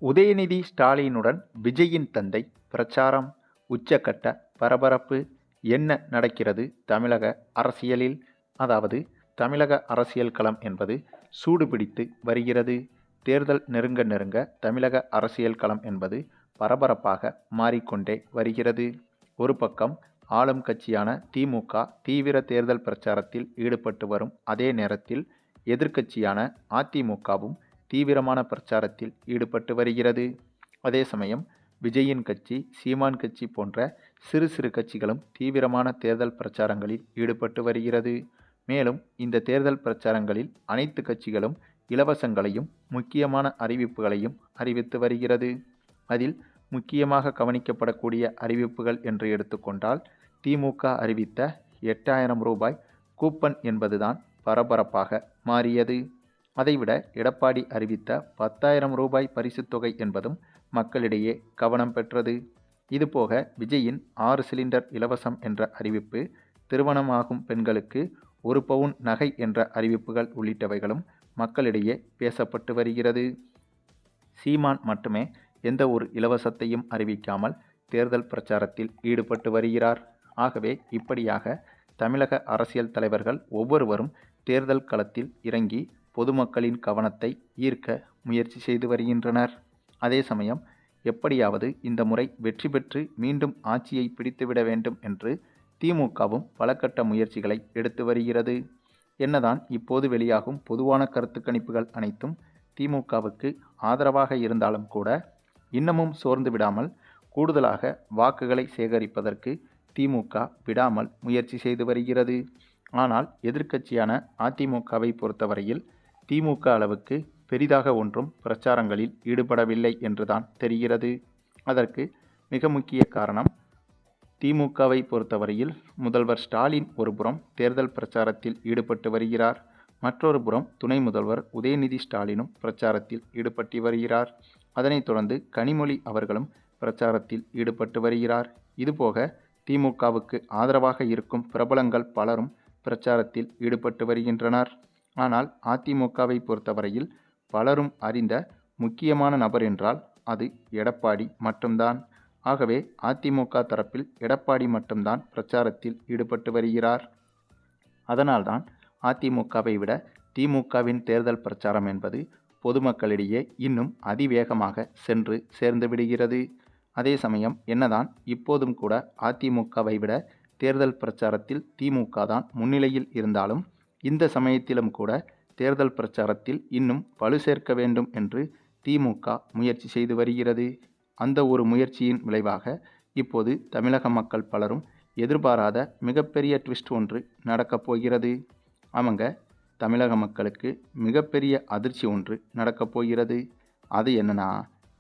உதயநிதி ஸ்டாலினுடன் விஜயின் தந்தை பிரச்சாரம் உச்சக்கட்ட பரபரப்பு. என்ன நடக்கிறது தமிழக அரசியலில்? அதாவது தமிழக அரசியல் களம் என்பது சூடுபிடித்து வருகிறது. தேர்தல் நெருங்க நெருங்க தமிழக அரசியல் களம் என்பது பரபரப்பாக மாறிக்கொண்டே வருகிறது. ஒரு பக்கம் ஆளும் கட்சியான திமுக தீவிர தேர்தல் பிரச்சாரத்தில் ஈடுபட்டு வரும் அதே நேரத்தில் எதிர்க்கட்சியான அதிமுகவும் தீவிரமான பிரச்சாரத்தில் ஈடுபட்டு வருகிறது. அதே சமயம் விஜயின் கட்சி, சீமான் கட்சி போன்ற சிறு சிறு கட்சிகளும் தீவிரமான தேர்தல் பிரச்சாரங்களில் ஈடுபட்டு வருகிறது. மேலும் இந்த தேர்தல் பிரச்சாரங்களில் அனைத்து கட்சிகளும் இலவசங்களையும் முக்கியமான அறிவிப்புகளையும் அறிவித்து வருகிறது. அதில் முக்கியமாக கவனிக்கப்படக்கூடிய அறிவிப்புகள் என்று எடுத்துக்கொண்டால், திமுக அறிவித்த 8000 ரூபாய் கூப்பன் என்பதுதான் பரபரப்பாக மாறியது. அதைவிட எடப்பாடி அறிவித்த 10,000 ரூபாய் பரிசுத் தொகை என்பதும் மக்களிடையே கவனம் பெற்றது. இதுபோக விஜயின் 6 சிலிண்டர் இலவசம் என்ற அறிவிப்பு, திருமணமாகும் பெண்களுக்கு 1 பவுன் நகை என்ற அறிவிப்புகள் உள்ளிட்டவைகளும் மக்களிடையே பேசப்பட்டு வருகிறது. சீமான் மட்டுமே எந்த ஒரு இலவசத்தையும் அறிவிக்காமல் தேர்தல் பிரச்சாரத்தில் ஈடுபட்டு வருகிறார். ஆகவே இப்படியாக தமிழக அரசியல் தலைவர்கள் ஒவ்வொருவரும் தேர்தல் களத்தில் இறங்கி பொதுமக்களின் கவனத்தை ஈர்க்க முயற்சி செய்து வருகின்றனர். அதே சமயம் எப்படியாவது இந்த முறை வெற்றி பெற்று மீண்டும் ஆட்சியை பிடித்துவிட வேண்டும் என்று திமுகவும் பல கட்ட முயற்சிகளை எடுத்து வருகிறது. என்னதான் இப்போது வெளியாகும் பொதுவான கருத்து கணிப்புகள் அனைத்தும் திமுகவுக்கு ஆதரவாக இருந்தாலும் கூட இன்னமும் சோர்ந்து விடாமல் கூடுதலாக வாக்குகளை சேகரிப்பதற்கு திமுக விடாமல் முயற்சி செய்து வருகிறது. ஆனால் எதிர்க்கட்சியான அதிமுகவை பொறுத்தவரையில் திமுக அளவுக்கு பெரிதாக ஒன்றும் பிரச்சாரங்களில் ஈடுபடவில்லை என்றுதான் தெரிகிறது. அதற்கு மிக முக்கிய காரணம், திமுகவை பொறுத்தவரையில் முதல்வர் ஸ்டாலின் ஒருபுறம் தேர்தல் பிரச்சாரத்தில் ஈடுபட்டு வருகிறார். மற்றொரு புறம் துணை முதல்வர் உதயநிதி ஸ்டாலினும் பிரச்சாரத்தில் ஈடுபட்டு வருகிறார். அதனைத் தொடர்ந்து கனிமொழி அவர்களும் பிரச்சாரத்தில் ஈடுபட்டு வருகிறார். இதுபோக திமுகவுக்கு ஆதரவாக இருக்கும் பிரபலங்கள் பலரும் பிரச்சாரத்தில் ஈடுபட்டு வருகின்றனர். ஆனால் அதிமுகவை பொறுத்தவரையில் பலரும் அறிந்த முக்கியமான நபர் என்றால் அது எடப்பாடி மட்டும்தான். ஆகவே அதிமுக தரப்பில் எடப்பாடி மட்டும்தான் பிரச்சாரத்தில் ஈடுபட்டு வருகிறார். அதனால்தான் அதிமுகவை விட திமுகவின் தேர்தல் பிரச்சாரம் என்பது பொதுமக்களிடையே இன்னும் அதிவேகமாக சென்று சேர்ந்து விடுகிறது. அதே சமயம் என்னதான் இப்போதும் கூட அதிமுகவை விட தேர்தல் பிரச்சாரத்தில் திமுக தான் முன்னிலையில் இருந்தாலும், இந்த சமயத்திலும் கூட தேர்தல் பிரச்சாரத்தில் இன்னும் வலு சேர்க்க வேண்டும் என்று திமுக முயற்சி செய்து வருகிறது. அந்த ஒரு முயற்சியின் விளைவாக இப்போது தமிழக மக்கள் பலரும் எதிர்பாராத மிகப்பெரிய ட்விஸ்ட் ஒன்று நடக்கப் போகிறது. அவங்க தமிழக மக்களுக்கு மிகப்பெரிய அதிர்ச்சி ஒன்று நடக்கப் போகிறது. அது என்னன்னா,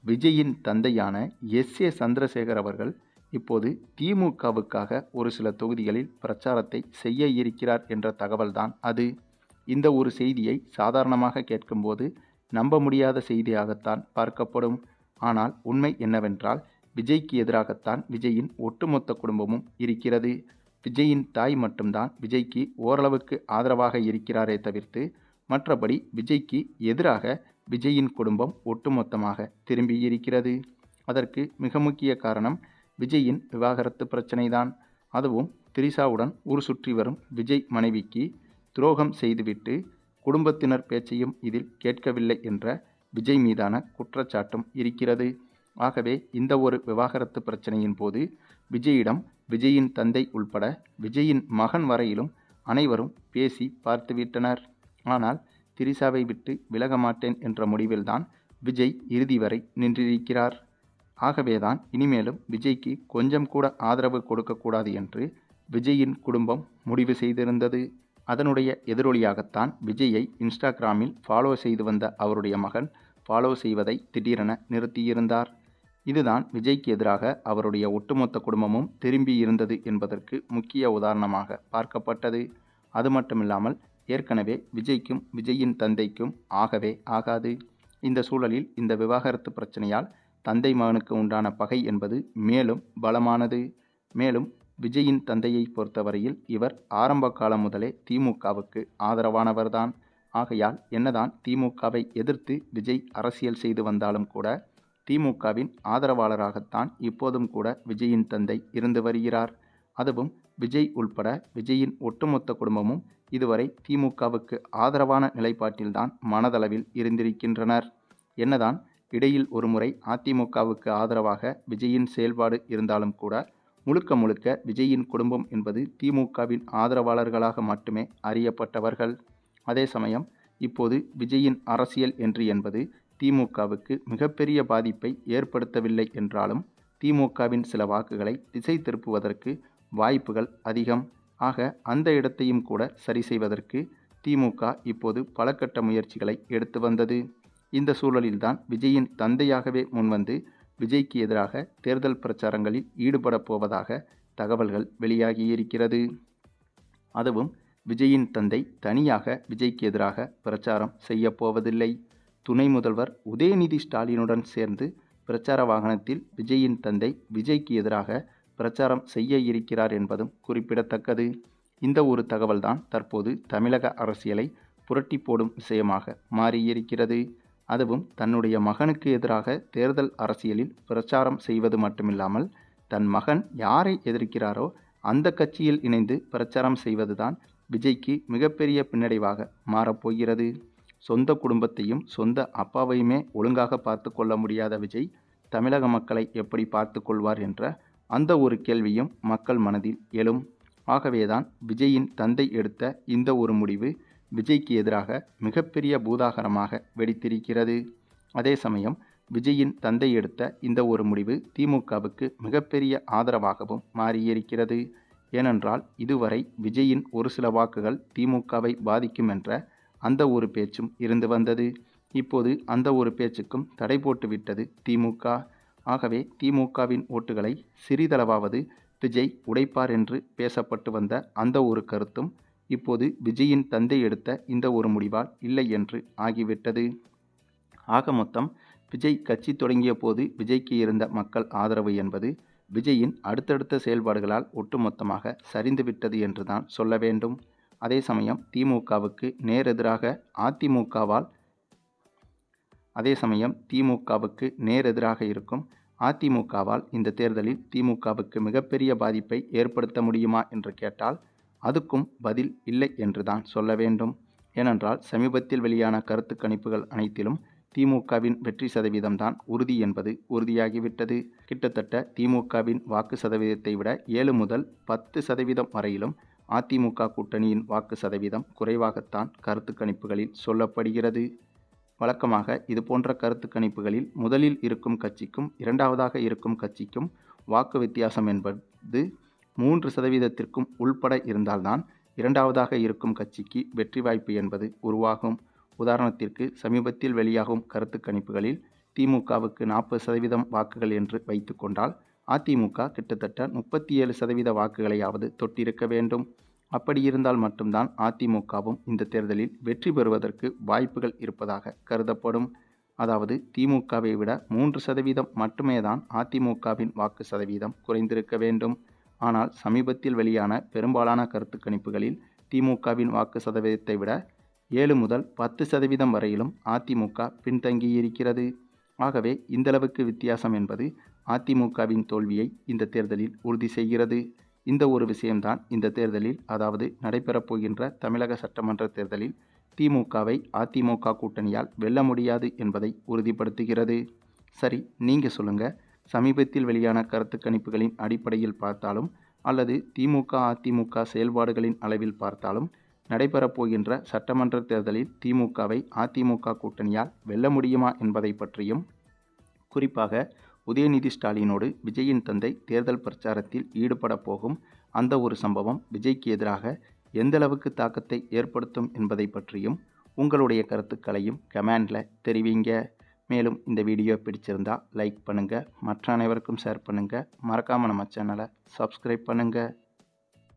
விஜயின் தந்தையான எஸ்.ஏ. சந்திரசேகர் அவர்கள் இப்போது திமுகவுக்காக ஒரு சில தொகுதிகளில் பிரச்சாரத்தை செய்ய இருக்கிறார் என்ற தகவல்தான் அது. இந்த ஒரு செய்தியை சாதாரணமாக கேட்கும்போது நம்ப முடியாத செய்தியாகத்தான் பார்க்கப்படும். ஆனால் உண்மை என்னவென்றால், விஜய்க்கு எதிராகத்தான் விஜயின் ஒட்டுமொத்த குடும்பமும் இருக்கிறது. விஜயின் தாய் மட்டும்தான் விஜய்க்கு ஓரளவுக்கு ஆதரவாக இருக்கிறாரே தவிர்த்து, மற்றபடி விஜய்க்கு எதிராக விஜயின் குடும்பம் ஒட்டுமொத்தமாக திரும்பியிருக்கிறது. அதற்கு மிக முக்கிய காரணம் விஜயின் விவாகரத்து பிரச்சனைதான். அதுவும் திரிஷாவுடன் ஊர் சுற்றி வரும் விஜய் மனைவிக்கு துரோகம் செய்துவிட்டு குடும்பத்தினர் பேச்சையும் இதில் கேட்கவில்லை என்ற விஜய் மீதான குற்றச்சாட்டும் இருக்கிறது. ஆகவே இந்த ஒரு விவாகரத்து பிரச்சனையின் போது விஜயிடம் விஜயின் தந்தை உள்பட விஜயின் மகன் வரையிலும் அனைவரும் பேசி பார்த்துவிட்டனர். ஆனால் திரிஷாவை விட்டு விலக மாட்டேன் என்ற முடிவில்தான் விஜய் இறுதி வரை நின்றிருக்கிறார். ஆகவேதான் இனிமேலும் விஜய்க்கு கொஞ்சம் கூட ஆதரவு கொடுக்கக்கூடாது என்று விஜயின் குடும்பம் முடிவு செய்திருந்தது. அதனுடைய எதிரொலியாகத்தான் விஜயை இன்ஸ்டாகிராமில் ஃபாலோ செய்து வந்த அவருடைய மகன் ஃபாலோ செய்வதை திடீரென நிறுத்தியிருந்தார். இதுதான் விஜய்க்கு எதிராக அவருடைய ஒட்டுமொத்த குடும்பமும் திரும்பி இருந்தது என்பதற்கு முக்கிய உதாரணமாக பார்க்கப்பட்டது. அது மட்டுமில்லாமல் ஏற்கனவே விஜய்க்கும் விஜயின் தந்தைக்கும் ஆகவே ஆகாது. இந்த சூழலில் இந்த விவாகரத்து பிரச்சனையால் தந்தை மகனுக்கு உண்டான பகை என்பது மேலும் பலமானது. மேலும் விஜயின் தந்தையை பொறுத்தவரையில் இவர் ஆரம்ப காலம் முதலே திமுகவுக்கு ஆதரவானவர்தான். ஆகையால் என்னதான் திமுகவை எதிர்த்து விஜய் அரசியல் செய்து வந்தாலும் கூட திமுகவின் ஆதரவாளராகத்தான் இப்போதும் கூட விஜயின் தந்தை இருந்து வருகிறார். அதுவும் விஜய் உள்பட விஜயின் ஒட்டுமொத்த குடும்பமும் இதுவரை திமுகவுக்கு ஆதரவான நிலைப்பாட்டில்தான் மனதளவில் இருந்திருக்கின்றனர். என்னதான் இடையில் ஒருமுறை அதிமுகவுக்கு ஆதரவாக விஜயின் செயல்பாடு இருந்தாலும் கூட முழுக்க முழுக்க விஜயின் குடும்பம் என்பது திமுகவின் ஆதரவாளர்களாக மட்டுமே அறியப்பட்டவர்கள். அதே சமயம் இப்போது விஜயின் அரசியல் என்று என்பது திமுகவுக்கு மிகப்பெரிய பாதிப்பை ஏற்படுத்தவில்லை என்றாலும் திமுகவின் சில வாக்குகளை திசை திருப்புவதற்கு வாய்ப்புகள் அதிகம். ஆக அந்த இடத்தையும் கூட சரி செய்வதற்கு திமுக இப்போது பல கட்ட முயற்சிகளை எடுத்து வந்தது. இந்த சூழலில்தான் விஜயின் தந்தையாகவே முன்வந்து விஜய்க்கு எதிராக தேர்தல் பிரச்சாரங்களில் ஈடுபட போவதாக தகவல்கள் வெளியாகியிருக்கிறது. அதுவும் விஜயின் தந்தை தனியாக விஜய்க்கு எதிராக பிரச்சாரம் செய்ய போவதில்லை. துணை முதல்வர் உதயநிதி ஸ்டாலினுடன் சேர்ந்து பிரச்சார வாகனத்தில் விஜயின் தந்தை விஜய்க்கு எதிராக பிரச்சாரம் செய்ய இருக்கிறார் என்பதும் குறிப்பிடத்தக்கது. இந்த ஒரு தகவல்தான் தற்போது தமிழக அரசியலை புரட்டி போடும் விஷயமாக மாறியிருக்கிறது. அதுவும் தன்னுடைய மகனுக்கு எதிராக தேர்தல் அரசியலில் பிரச்சாரம் செய்வது மட்டுமில்லாமல் தன் மகன் யாரை எதிர்க்கிறாரோ அந்த கட்சியில் இணைந்து பிரச்சாரம் செய்வதுதான் விஜய்க்கு மிகப்பெரிய பின்னடைவாக மாறப்போகிறது. சொந்த குடும்பத்தையும் சொந்த அப்பாவையுமே ஒழுங்காக பார்த்து கொள்ள முடியாத விஜய் தமிழக மக்களை எப்படி பார்த்து கொள்வார் என்ற அந்த ஒரு கேள்வியும் மக்கள் மனதில் எழும். ஆகவேதான் விஜயின் தந்தை எடுத்த இந்த ஒரு முடிவு விஜய்க்கு எதிராக மிகப்பெரிய பூதாகரமாக வெடித்திருக்கிறது. அதே சமயம் விஜயின் தந்தை எடுத்த இந்த ஒரு முடிவு திமுகவுக்கு மிகப்பெரிய ஆதரவாகவும் மாறியிருக்கிறது. ஏனென்றால் இதுவரை விஜயின் ஒரு சில வாக்குகள் திமுகவை பாதிக்கும் என்ற அந்த ஒரு பேச்சும் இருந்து வந்தது. இப்போது அந்த ஒரு பேச்சுக்கும் தடை போட்டு விட்டது திமுக. ஆகவே திமுகவின் ஓட்டுகளை சிறிதளவாவது விஜய் உடைப்பார் என்று பேசப்பட்டு வந்த அந்த ஒரு கருத்தும் இப்போது விஜயின் தந்தை எடுத்த இந்த ஒரு முடிவால் இல்லை என்று ஆகிவிட்டது. ஆக மொத்தம் விஜய் கட்சி தொடங்கிய போது விஜய்க்கு இருந்த மக்கள் ஆதரவு என்பது விஜயின் அடுத்தடுத்த செயல்பாடுகளால் ஒட்டுமொத்தமாக சரிந்துவிட்டது என்றுதான் சொல்ல வேண்டும். அதே சமயம் திமுகவுக்கு நேரெதிராக இருக்கும் அதிமுகவால் இந்த தேர்தலில் திமுகவுக்கு மிகப்பெரிய பாதிப்பை ஏற்படுத்த முடியுமா என்று கேட்டால் அதுக்கும் பதில் இல்லை என்றுதான் சொல்ல வேண்டும். ஏனென்றால் சமீபத்தில் வெளியான கருத்து கணிப்புகள் அனைத்திலும் திமுகவின் வெற்றி சதவீதம்தான் உறுதி என்பது உறுதியாகிவிட்டது. கிட்டத்தட்ட திமுகவின் வாக்கு சதவீதத்தை விட 7 முதல் 10% வரையிலும் அதிமுக கூட்டணியின் வாக்கு சதவீதம் குறைவாகத்தான் கருத்து கணிப்புகளில் சொல்லப்படுகிறது. வழக்கமாக இதுபோன்ற கருத்து கணிப்புகளில் முதலில் இருக்கும் கட்சிக்கும் இரண்டாவதாக இருக்கும் கட்சிக்கும் வாக்கு வித்தியாசம் என்பது 3%த்திற்கும் உள்பட இருந்தால்தான் இரண்டாவதாக இருக்கும் கட்சிக்கு வெற்றி வாய்ப்பு என்பது உருவாகும். உதாரணத்திற்கு சமீபத்தில் வெளியாகும் கருத்து கணிப்புகளில் திமுகவுக்கு 40% வாக்குகள் என்று வைத்துக்கொண்டால் அதிமுக கிட்டத்தட்ட 37% வாக்குகளையாவது தொட்டிருக்க வேண்டும். அப்படி இருந்தால் மட்டும்தான் அதிமுகவும் இந்த தேர்தலில் வெற்றி பெறுவதற்கு வாய்ப்புகள் இருப்பதாக கருதப்படும். அதாவது திமுகவை விட 3% மட்டுமே தான் அதிமுகவின் வாக்கு சதவீதம் குறைந்திருக்க வேண்டும். ஆனால் சமீபத்தில் வெளியான பெரும்பாலான கருத்து கணிப்புகளில் திமுகவின் வாக்கு சதவீதத்தை விட 7 முதல் 10% வரையிலும் அதிமுக பின்தங்கியிருக்கிறது. ஆகவே இந்தளவுக்கு வித்தியாசம் என்பது அதிமுகவின் தோல்வியை இந்த தேர்தலில் உறுதி செய்கிறது. இந்த ஒரு விஷயம்தான் இந்த தேர்தலில், அதாவது நடைபெறப்போகின்ற தமிழக சட்டமன்ற தேர்தலில் திமுகவை அதிமுக கூட்டணியால் வெல்ல முடியாது என்பதை உறுதிப்படுத்துகிறது. சரி, நீங்கள் சொல்லுங்கள். சமீபத்தில் வெளியான கருத்து கணிப்புகளின் அடிப்படையில் பார்த்தாலும் அல்லது திமுக அதிமுக செயல்பாடுகளின் அளவில் பார்த்தாலும் நடைபெறப்போகின்ற சட்டமன்ற தேர்தலில் திமுகவை அதிமுக கூட்டணியால் வெல்ல முடியுமா என்பதை பற்றியும், குறிப்பாக உதயநிதி ஸ்டாலினோடு விஜயின் தந்தை தேர்தல் பிரச்சாரத்தில் ஈடுபட போகும் அந்த ஒரு சம்பவம் விஜய்க்கு எதிராக எந்தளவுக்கு தாக்கத்தை ஏற்படுத்தும் என்பதை பற்றியும் உங்களுடைய கருத்துக்களையும் கமெண்டில் தெரிவிங்க. மேலும் இந்த வீடியோ பிடிச்சிருந்தால் லைக் பண்ணுங்கள், மற்ற அனைவருக்கும் ஷேர் பண்ணுங்கள், மறக்காமல் நம்ம சேனலை சப்ஸ்கிரைப் பண்ணுங்கள்.